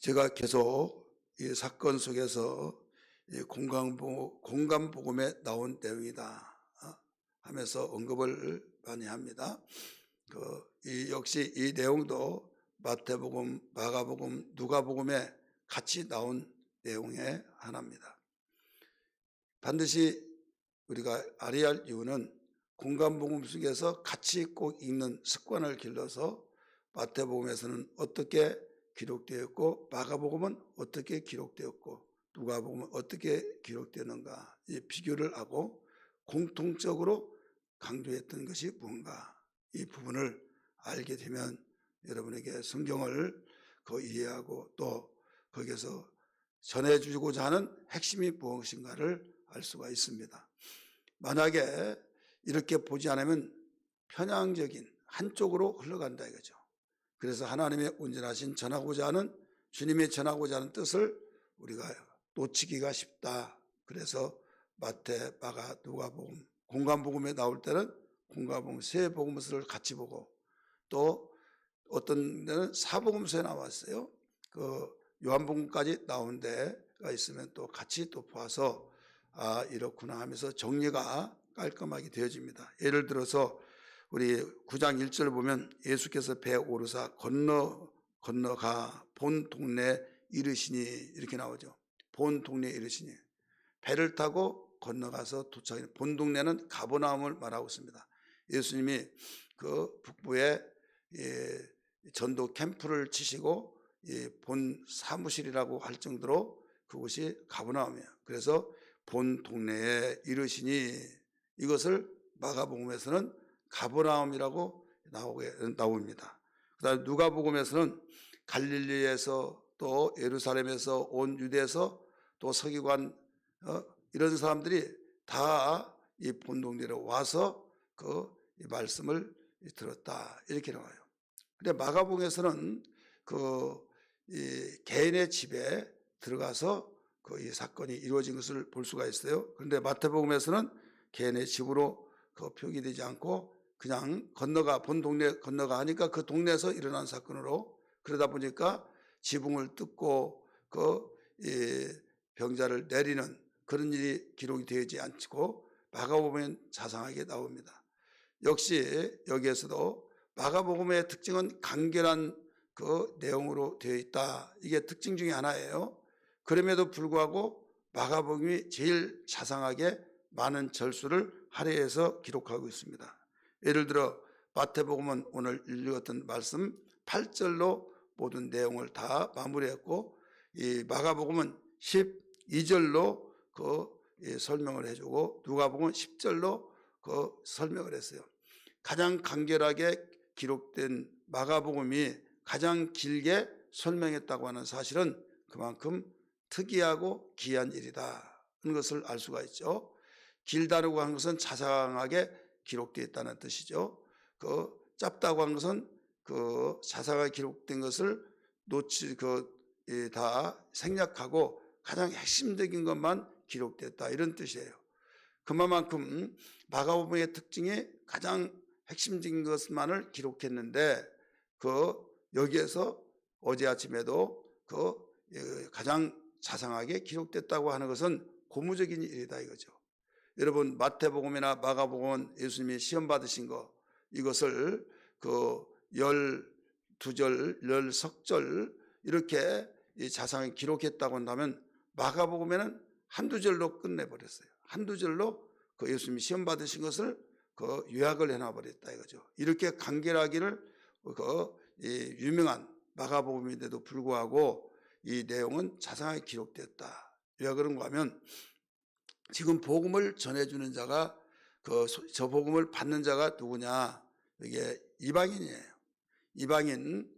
제가 계속 이 사건 속에서 이 공감복음에 나온 내용이다 하면서 언급을 많이 합니다. 이 역시 이 내용도 마태복음, 마가복음, 누가복음에 같이 나온 내용의 하나입니다. 반드시 우리가 알아야 할 이유는 공감복음 속에서 같이 꼭 읽는 습관을 길러서 마태복음에서는 어떻게 기록되었고 마가복음은 어떻게 기록되었고 누가복음은 어떻게 기록되는가 이 비교를 하고 공통적으로 강조했던 것이 무언가 이 부분을 알게 되면 여러분에게 성경을 이해하고 또 거기에서 전해주고자 하는 핵심이 무엇인가를 알 수가 있습니다. 만약에 이렇게 보지 않으면 편향적인 한쪽으로 흘러간다 이거죠. 그래서 하나님의 온전하신 전하고자 하는 주님의 전하고자 하는 뜻을 우리가 놓치기가 쉽다. 그래서 마태, 마가, 누가복음, 공감복음에 나올 때는 공감복음 세 복음서를 같이 보고 또 어떤 데는 사복음서에 나왔어요. 요한복음까지 나온 데가 있으면 또 같이 또 봐서 이렇구나 하면서 정리가 깔끔하게 되어집니다. 예를 들어서 우리 9장 1절을 보면 예수께서 배에 오르사 건너가 본 동네에 이르시니 이렇게 나오죠. 본 동네에 이르시니 배를 타고 건너가서 도착해 본 동네는 가버나움을 말하고 있습니다. 예수님이 그 북부에 전도 캠프를 치시고 본 사무실이라고 할 정도로 그곳이 가버나움이에요. 그래서 본 동네에 이르시니 이것을 마가복음에서는 가버나움이라고 나옵니다. 그다음에 누가복음에서는 갈릴리에서 또 예루살렘에서 온 유대에서 또 서기관 이런 사람들이 다 이 본 동네로 와서 이 말씀을 들었다 이렇게 나와요. 근데 마가복음에서는 이 개인의 집에 들어가서 이 사건이 이루어진 것을 볼 수가 있어요. 그런데 마태복음에서는 개인의 집으로 표기되지 않고 그냥 본 동네 건너가 하니까 그 동네에서 일어난 사건으로 그러다 보니까 지붕을 뜯고 병자를 내리는 그런 일이 기록이 되지 않고 마가복음엔 자상하게 나옵니다. 역시 여기에서도 마가복음의 특징은 간결한 내용으로 되어 있다. 이게 특징 중에 하나예요. 그럼에도 불구하고 마가복음이 제일 자상하게 많은 절수를 할애해서 기록하고 있습니다. 예를 들어 마태복음은 오늘 읽었던 말씀 8절로 모든 내용을 다 마무리했고 이 마가복음은 12절로 설명을 해주고 누가복음은 10절로 설명을 했어요. 가장 간결하게 기록된 마가복음이 가장 길게 설명했다고 하는 사실은 그만큼 특이하고 귀한 일이다 하는 것을 알 수가 있죠. 길다고 하는 것은 자상하게 기록되어 있다는 뜻이죠. 짧다고 하는 것은 자상하게 기록된 것을 다 생략하고 가장 핵심적인 것만 기록됐다 이런 뜻이에요. 그만큼 마가복음의 특징이 가장 핵심적인 것만을 기록했는데 여기에서 어제 아침에도 가장 자상하게 기록됐다고 하는 것은 고무적인 일이다 이거죠. 여러분 마태복음이나 마가복음은 예수님이 시험 받으신 거 이것을 12절, 10석절 이렇게 자상하게 기록했다고 한다면 마가복음에는 한두 절로 끝내버렸어요. 한두 절로 예수님이 시험 받으신 것을 요약을 해놔버렸다 이거죠. 이렇게 간결하기를 유명한 마가복음인데도 불구하고 이 내용은 자상하게 기록됐다. 왜 그런가 하면 지금 복음을 전해주는 자가 저 복음을 받는 자가 누구냐? 이게 이방인이에요. 이방인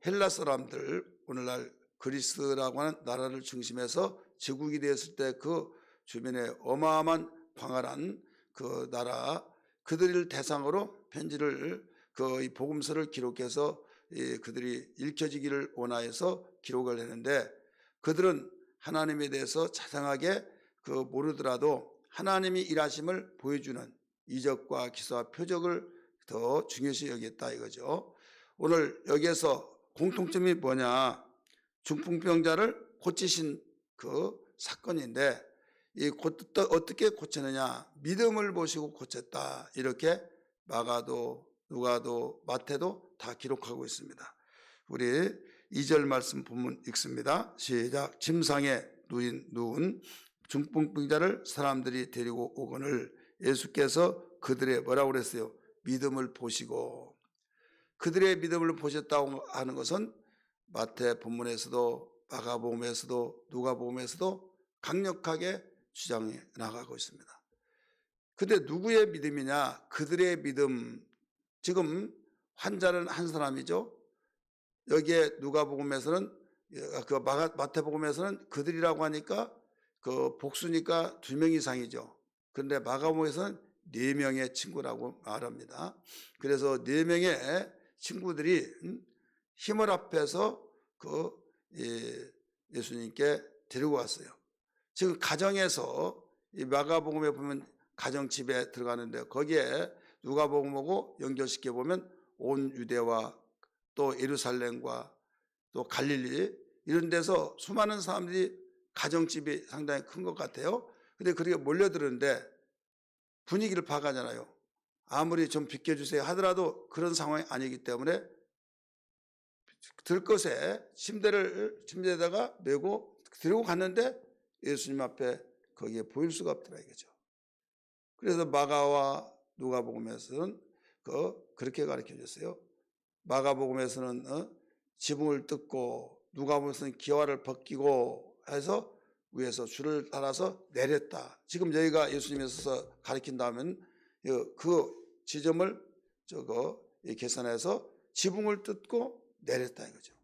헬라 사람들 오늘날 그리스라고 하는 나라를 중심해서 제국이 되었을 때 주변에 어마어마한 광활한 나라 그들을 대상으로 편지를 이 복음서를 기록해서 그들이 읽혀지기를 원하여서 기록을 했는데 그들은 하나님에 대해서 자상하게 모르더라도 하나님이 일하심을 보여주는 이적과 기사와 표적을 더 중요시 여겼다 이거죠. 오늘 여기에서 공통점이 뭐냐? 중풍병자를 고치신 그 사건인데 어떻게 고치느냐? 믿음을 보시고 고쳤다. 이렇게 마가도 누가도 마태도 다 기록하고 있습니다. 우리 2절 말씀 본문 읽습니다. 시작. 침상에 누운 중풍병자를 사람들이 데리고 오거늘 예수께서 그들의 뭐라고 그랬어요? 믿음을 보시고. 그들의 믿음을 보셨다고 하는 것은 마태 본문에서도 마가복음에서도 누가복음에서도 강력하게 주장해 나가고 있습니다. 근데 누구의 믿음이냐? 그들의 믿음. 지금 환자는 한 사람이죠. 여기에 누가복음에서는 그 마태복음에서는 그들이라고 하니까 그 복수니까 2명 이상이죠. 그런데 마가복음에서는 4명의 친구라고 말합니다. 그래서 4명의 친구들이 힘을 합해서 그 예수님께 데리고 왔어요. 지금 가정에서 이 마가복음에 보면 가정집에 들어가는데 거기에 누가복음하고 연결시켜 보면 온 유대와 또 예루살렘과 또 갈릴리 이런 데서 수많은 사람들이 가정집이 상당히 큰 것 같아요. 근데 그렇게 몰려드는데 분위기를 파악하잖아요. 아무리 좀 비켜주세요 하더라도 그런 상황이 아니기 때문에 들것에 침대에다가 메고 들고 갔는데 예수님 앞에 거기에 보일 수가 없더라 이거죠. 그래서 마가와 누가복음에서는 그렇게 가르쳐 줬어요. 마가복음에서는 지붕을 뜯고 누가복음에서는 기와를 벗기고 해서 위에서 줄을 따라서 내렸다. 지금 저희가 예수님에서 가르친다면 그 지점을 계산해서 지붕을 뜯고 내렸다 이거죠.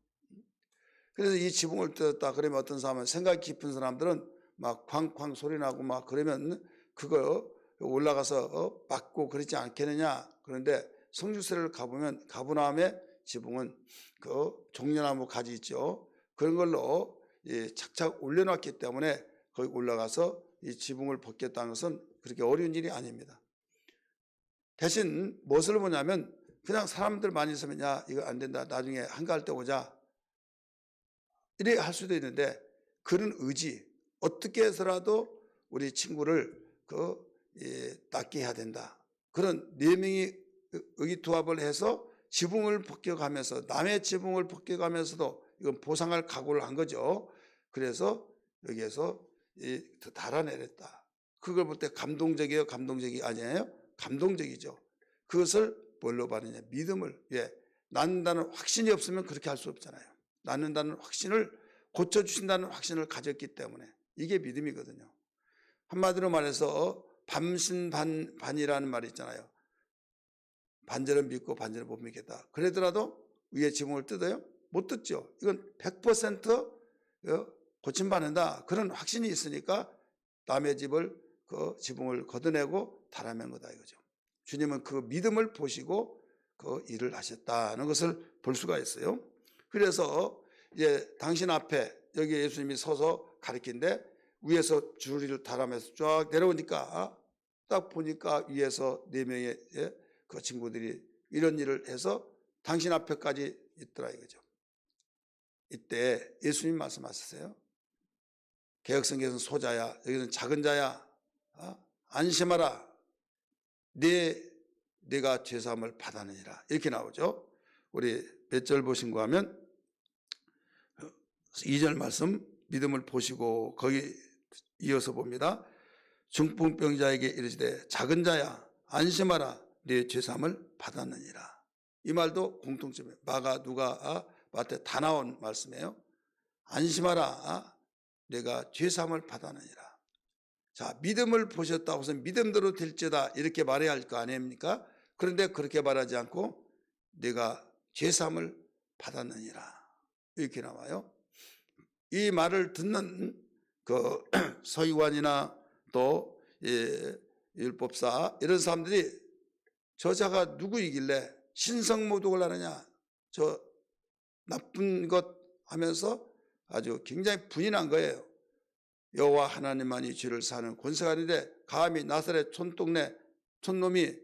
그래서 이 지붕을 뜯었다 그러면 어떤 사람은 생각 깊은 사람들은 막 쾅쾅 소리 나고 막 그러면 그거 올라가서 막고 그러지 않겠느냐. 그런데 성주세를 가보면 가브나움의 지붕은 그 종려나무 가지 있죠. 그런 걸로 착착 올려놨기 때문에 거기 올라가서 이 지붕을 벗겠다는 것은 그렇게 어려운 일이 아닙니다. 대신 무엇을 보냐면 그냥 사람들 많이 있으면 야 이거 안 된다 나중에 한가할 때 오자 이래 할 수도 있는데 그런 의지 어떻게 해서라도 우리 친구를 낫게 해야 된다. 그런 4명이 의기투합을 해서 지붕을 벗겨가면서 남의 지붕을 벗겨가면서도 이건 보상할 각오를 한 거죠. 그래서 여기에서 달아내렸다. 그걸 볼 때 감동적이에요? 감동적이 아니에요? 감동적이죠. 그것을 뭘로 받느냐? 믿음을. 낫는다는 확신이 없으면 그렇게 할 수 없잖아요. 낫는다는 확신을 고쳐주신다는 확신을 가졌기 때문에 이게 믿음이거든요. 한마디로 말해서 반신반이라는 말이 있잖아요. 반절은 믿고 반절은 못 믿겠다. 그러더라도 위에 지붕을 뜯어요? 못 뜯죠. 이건 100% 고침받는다. 그런 확신이 있으니까 남의 집을 그 지붕을 걷어내고 달아맨 거다 이거죠. 주님은 그 믿음을 보시고 그 일을 하셨다는 것을 볼 수가 있어요. 그래서 이제 당신 앞에 여기 예수님이 서서 가르친데 위에서 줄을 달아면서 쫙 내려오니까 딱 보니까 위에서 4명의 그 친구들이 이런 일을 해서 당신 앞에까지 있더라 이거죠. 이때 예수님 말씀하셨어요. 개혁성경에서는 소자야, 여기서는 작은 자야, 안심하라. 내가 죄사함을 받았느니라 이렇게 나오죠. 우리 몇 절 보신가 하면 2절 말씀 믿음을 보시고 거기 이어서 봅니다. 중풍병자에게 이르시되 작은 자야 안심하라 네 죄사함을 받았느니라. 이 말도 공통점이에요. 마가 누가 마태 다 나온 말씀이에요. 안심하라 내가 죄사함을 받았느니라. 자, 믿음을 보셨다고 해서 믿음대로 될지다 이렇게 말해야 할 거 아닙니까? 그런데 그렇게 말하지 않고 내가 죄사함을 받았느니라 이렇게 나와요. 이 말을 듣는 그 서기관이나 또 율법사 이런 사람들이 저자가 누구이길래 신성모독을 하느냐 저 나쁜 것 하면서 아주 굉장히 분이 난 거예요. 여호와 하나님만이 죄를 사는 권세가 있는데 감히 나사렛 촌동네 촌놈이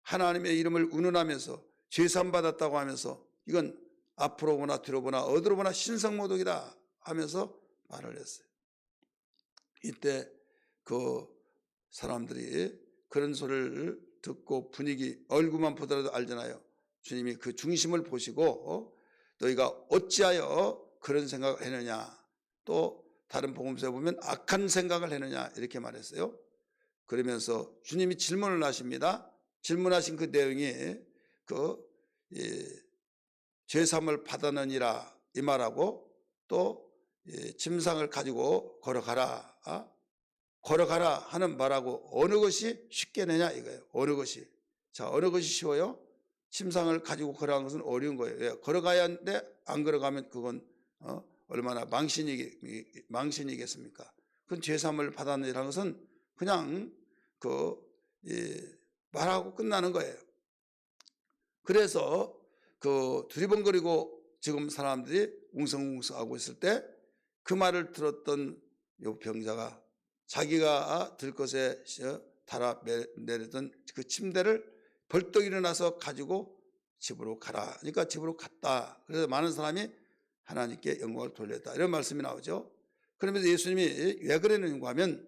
하나님의 이름을 운운하면서 죄 사함 받았다고 하면서 이건 앞으로 보나 뒤로 보나 어디로 보나 신성모독이다 하면서 말을 했어요. 이때 그 사람들이 그런 소리를 듣고 분위기 얼굴만 보더라도 알잖아요. 주님이 그 중심을 보시고 너희가 어찌하여 그런 생각을 했느냐, 또 다른 복음서에 보면 악한 생각을 했느냐 이렇게 말했어요. 그러면서 주님이 질문을 하십니다. 질문하신 그 내용이 죄사함을 받았느니라 이 말하고 또 침상을 가지고 걸어가라 하는 말하고 어느 것이 쉽겠느냐 이거예요. 어느 것이. 자, 어느 것이 쉬워요? 침상을 가지고 걸어가는 것은 어려운 거예요. 걸어가야 하는데 안 걸어가면 그건 얼마나 망신이겠습니까? 그건 죄사함을 받았느니라는 것은 그냥 말하고 끝나는 거예요. 그래서 두리번거리고 지금 사람들이 웅성웅성하고 있을 때 그 말을 들었던 요 병자가 자기가 들 것에 달아 내렸던 그 침대를 벌떡 일어나서 가지고 집으로 가라. 그러니까 집으로 갔다. 그래서 많은 사람이 하나님께 영광을 돌렸다. 이런 말씀이 나오죠. 그러면서 예수님이 왜 그랬는가 하면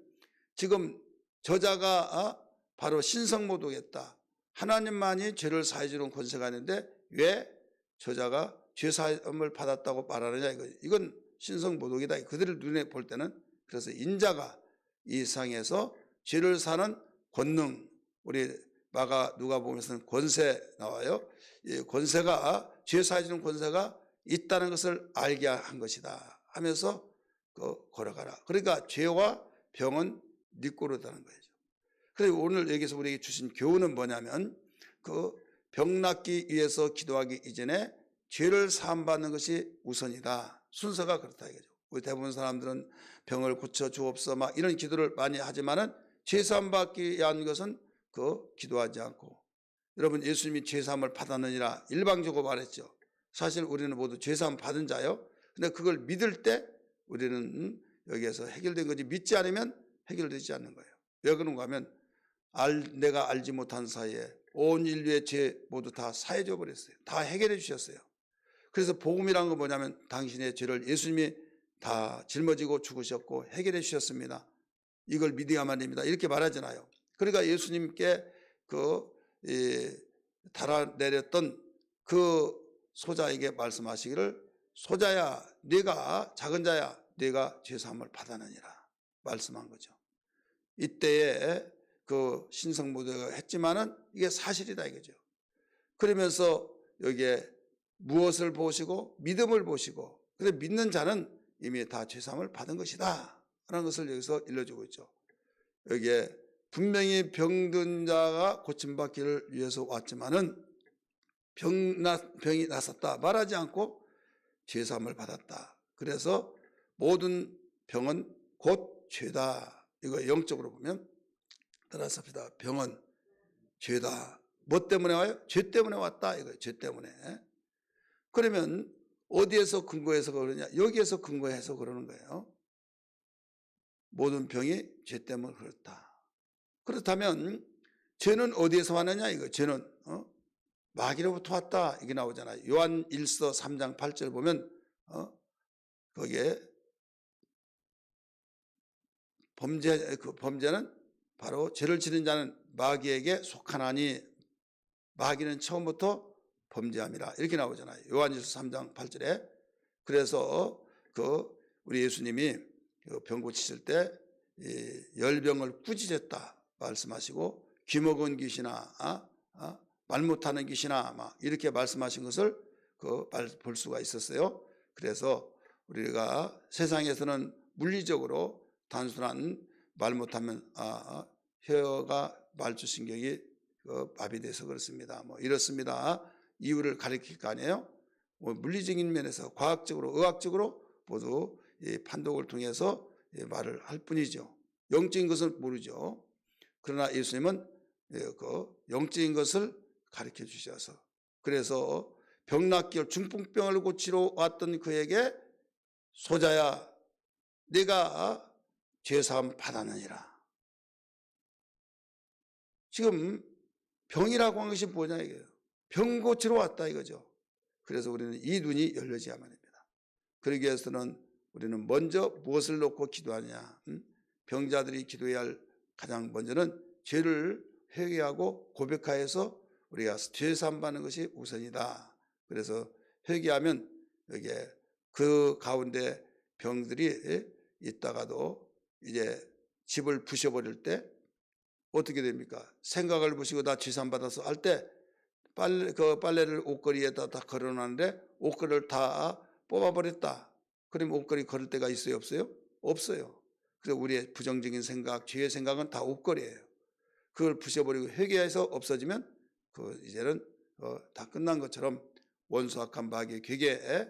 지금 저자가 바로 신성모독했다. 하나님만이 죄를 사해 주는 권세가 있는데 왜 저자가 죄사함을 받았다고 말하느냐 이건 신성모독이다. 그들을 눈에 볼 때는. 그래서 인자가 이 세상에서 죄를 사는 권능, 우리 누가복음에서는 권세 나와요. 이 권세가 죄 사해 주는 권세가 있다는 것을 알게 한 것이다 하면서 걸어가라. 그러니까 죄와 병은 네 꼴이라는 거죠. 그래서 오늘 여기서 우리에게 주신 교훈은 뭐냐면 병 낫기 위해서 기도하기 이전에 죄를 사함받는 것이 우선이다. 순서가 그렇다 이거죠. 우리 대부분 사람들은 병을 고쳐 주옵소서 막 이런 기도를 많이 하지만은 죄 사함받기 위한 것은 기도하지 않고, 여러분 예수님이 죄 사함을 받았느니라 일방적으로 말했죠. 사실 우리는 모두 죄 사함 받은 자요. 근데 그걸 믿을 때 우리는 여기에서 해결된 거지 믿지 않으면 해결되지 않는 거예요. 왜 그런가 하면 내가 알지 못한 사이에 온 인류의 죄 모두 다 사해져 버렸어요. 다 해결해 주셨어요. 그래서 복음이란 건 뭐냐면 당신의 죄를 예수님이 다 짊어지고 죽으셨고 해결해 주셨습니다. 이걸 믿어야만 됩니다. 이렇게 말하잖아요. 그러니까 예수님께 달아내렸던 그 소자에게 말씀하시기를 소자야 네가 작은 자야 네가 죄사함을 받았느니라 말씀한 거죠. 이때에 신성모독을 했지만은 이게 사실이다 이거죠. 그러면서 여기에 무엇을 보시고 믿음을 보시고, 그래서 믿는 자는 이미 다 죄사함을 받은 것이다 라는 것을 여기서 일러주고 있죠. 여기에 분명히 병든 자가 고침받기를 위해서 왔지만은 병이 났었다 말하지 않고 죄사함을 받았다. 그래서 모든 병은 곧 죄다. 이거 영적으로 보면 따라서 병은 죄다. 뭐 때문에 와요? 죄 때문에 왔다. 이거예요. 죄 때문에. 그러면 어디에서 근거해서 그러냐? 여기에서 근거해서 그러는 거예요. 모든 병이 죄 때문에 그렇다. 그렇다면 죄는 어디에서 왔느냐? 이거 죄는 마귀로부터 왔다. 이게 나오잖아요. 요한 1서 3장 8절 보면 거기에 범죄는 바로 죄를 지는 자는 마귀에게 속하나니 마귀는 처음부터 범죄함이라 이렇게 나오잖아요. 요한일서 3장 8절에. 그래서 우리 예수님이 병 고치실 때 열병을 꾸짖었다 말씀하시고 귀먹은 귀신아 말 못하는 귀신아 막 이렇게 말씀하신 것을 볼 수가 있었어요. 그래서 우리가 세상에서는 물리적으로 단순한 말 못하면 혀가 말주신경이 마비돼서 그렇습니다. 뭐 이렇습니다. 이유를 가리킬 거 아니에요. 물리적인 면에서 과학적으로 의학적으로 모두 판독을 통해서 말을 할 뿐이죠. 영적인 것은 모르죠. 그러나 예수님은 영적인 것을 가르쳐 주셔서, 그래서 병낫기 중풍병을 고치러 왔던 그에게 소자야 네가 죄사함 받았느니라. 지금 병이라고 하는 것이 뭐냐 이거예요. 병 고치러 왔다 이거죠. 그래서 우리는 이 눈이 열려져야만 합니다. 그러기 위해서는 우리는 먼저 무엇을 놓고 기도하냐? 병자들이 기도해야 할 가장 먼저는 죄를 회개하고 고백하여서 우리가 죄 사함받는 것이 우선이다. 그래서 회개하면 여기에 그 가운데 병들이 있다가도 이제 집을 부셔버릴 때 어떻게 됩니까? 생각을 부시고 나 죄 사함받아서 할 때 빨래를 옷걸이에다 다 걸어놨는데 옷걸이를 다 뽑아버렸다. 그러면 옷걸이 걸을 때가 있어요, 없어요? 없어요. 그래서 우리의 부정적인 생각, 죄의 생각은 다 옷걸이에요. 그걸 부셔버리고 회개해서 없어지면 이제는 다 끝난 것처럼 원수 악한 마귀의 괴계에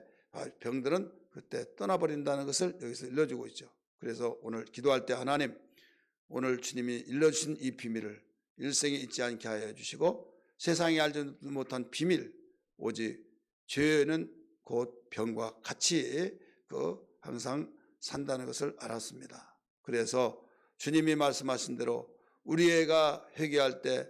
병들은 그때 떠나버린다는 것을 여기서 일러주고 있죠. 그래서 오늘 기도할 때 하나님, 오늘 주님이 일러주신 이 비밀을 일생에 잊지 않게 하여 주시고 세상이 알지 못한 비밀, 오직 죄는 곧 병과 같이 항상 산다는 것을 알았습니다. 그래서 주님이 말씀하신 대로 우리 애가 회개할 때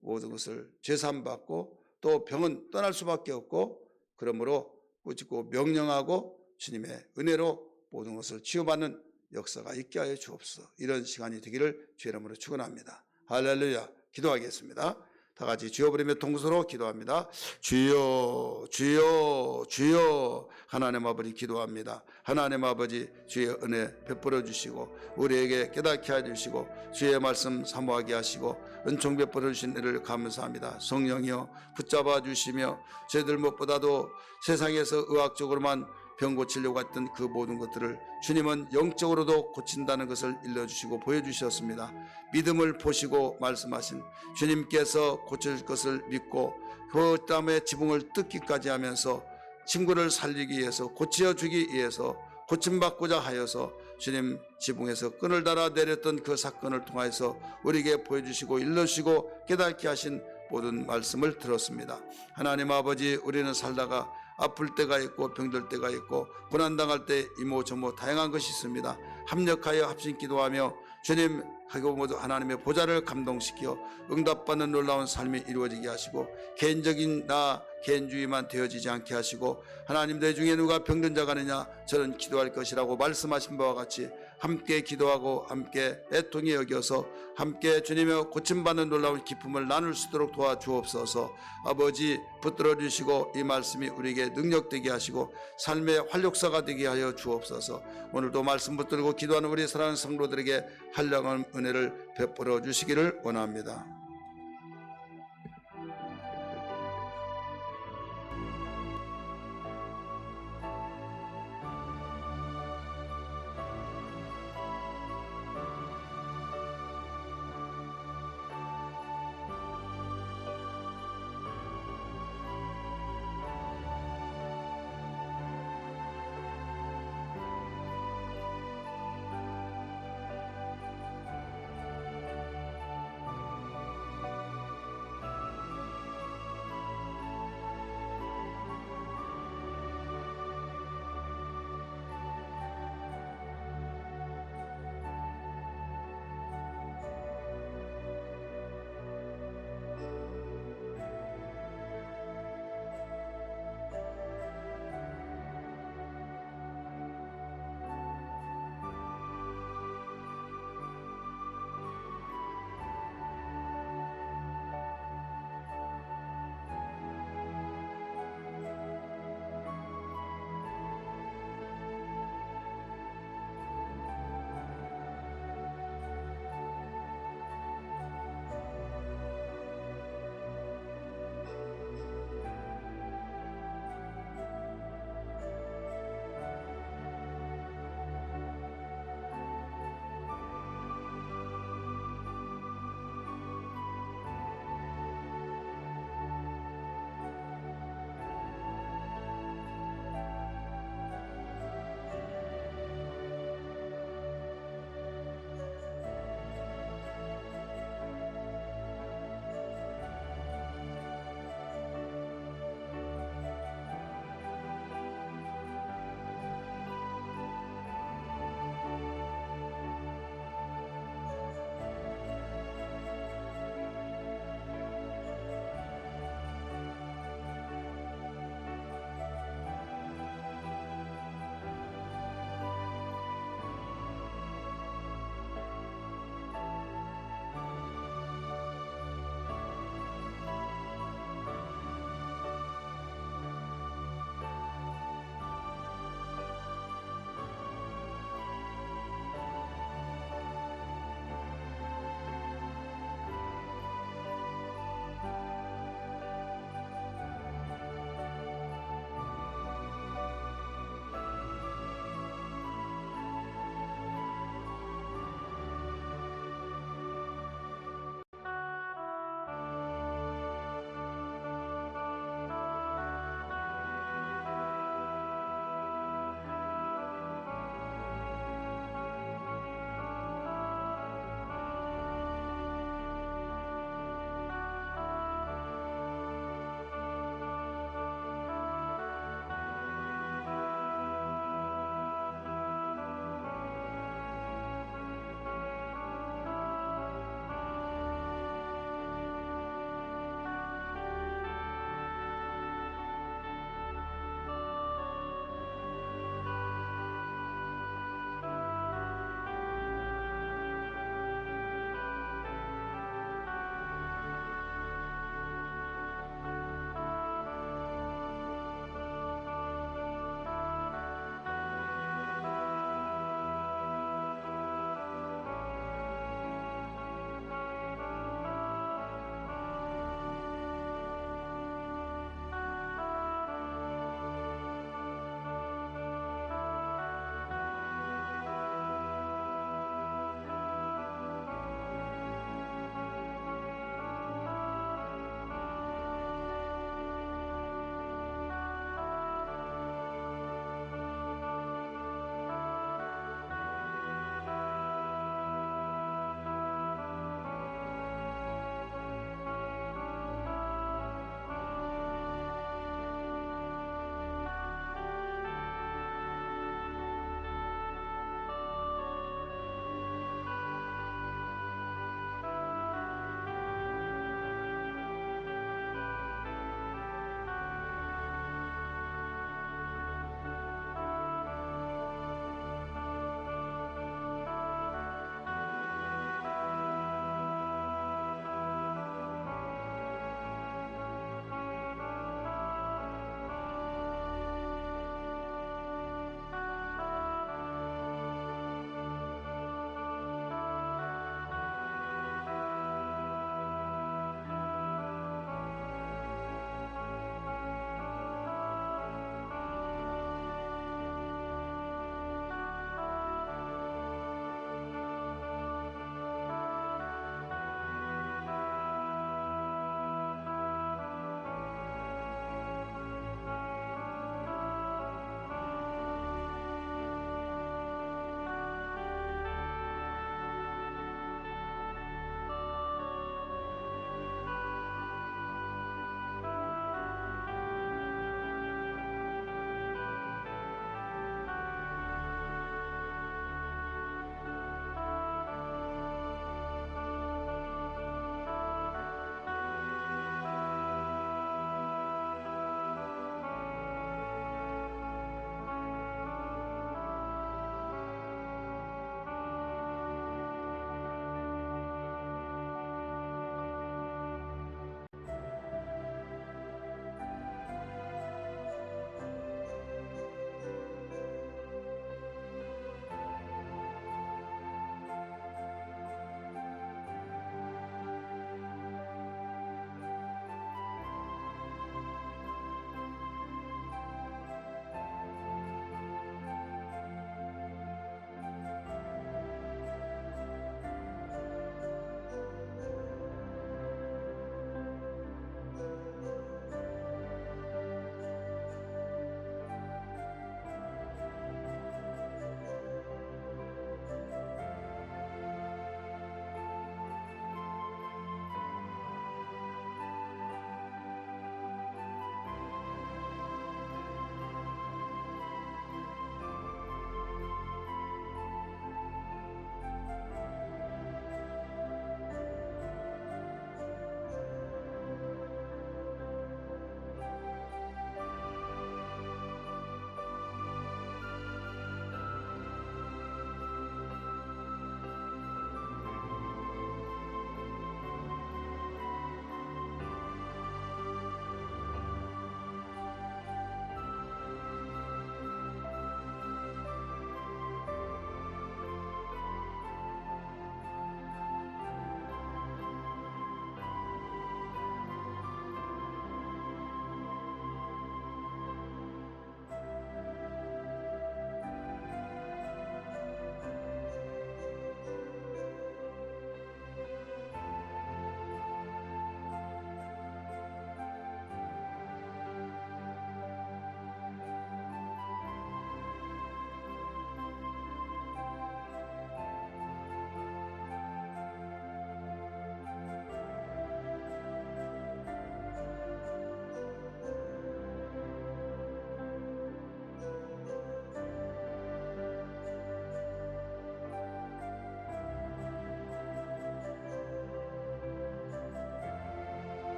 모든 것을 죄사함받고 또 병은 떠날 수밖에 없고, 그러므로 꾸짖고 명령하고 주님의 은혜로 모든 것을 치유받는 역사가 있게 하여 주옵소서. 이런 시간이 되기를 주의 이름으로 축원합니다. 할렐루야. 기도하겠습니다. 다 같이 주여 부르며 동서로 기도합니다. 주여 주여 주여. 하나님 아버지 기도합니다. 하나님 아버지 주의 은혜 베풀어 주시고 우리에게 깨닫게 해주시고 주의 말씀 사모하게 하시고 은총 베풀어 주신 일을 감사합니다. 성령이여 붙잡아 주시며 저희들 무엇보다도 세상에서 의학적으로만 병 고치려고 했던 그 모든 것들을 주님은 영적으로도 고친다는 것을 일러주시고 보여주셨습니다. 믿음을 보시고 말씀하신 주님께서 고칠 것을 믿고 그 땀의 지붕을 뜯기까지 하면서 친구를 살리기 위해서 고쳐주기 위해서 고침받고자 하여서 주님 지붕에서 끈을 달아 내렸던 그 사건을 통하여서 우리에게 보여주시고 일러주시고 깨닫게 하신 모든 말씀을 들었습니다. 하나님 아버지, 우리는 살다가 아플 때가 있고 병들 때가 있고 고난당할 때 이모저모 다양한 것이 있습니다. 합력하여 합심 기도하며 주님 하고 모두 하나님의 보좌를 감동시켜 응답받는 놀라운 삶이 이루어지게 하시고 개인적인 개인주의만 되어지지 않게 하시고 하나님 내 중에 누가 병든 자가 있느냐 저는 기도할 것이라고 말씀하신 바와 같이 함께 기도하고 함께 애통히 여겨서 함께 주님의 고침받는 놀라운 기쁨을 나눌 수 있도록 도와주옵소서. 아버지 붙들어 주시고 이 말씀이 우리에게 능력되게 하시고 삶의 활력소가 되게 하여 주옵소서. 오늘도 말씀 붙들고 기도하는 우리 사랑하는 성도들에게 한량한 은혜를 베풀어 주시기를 원합니다.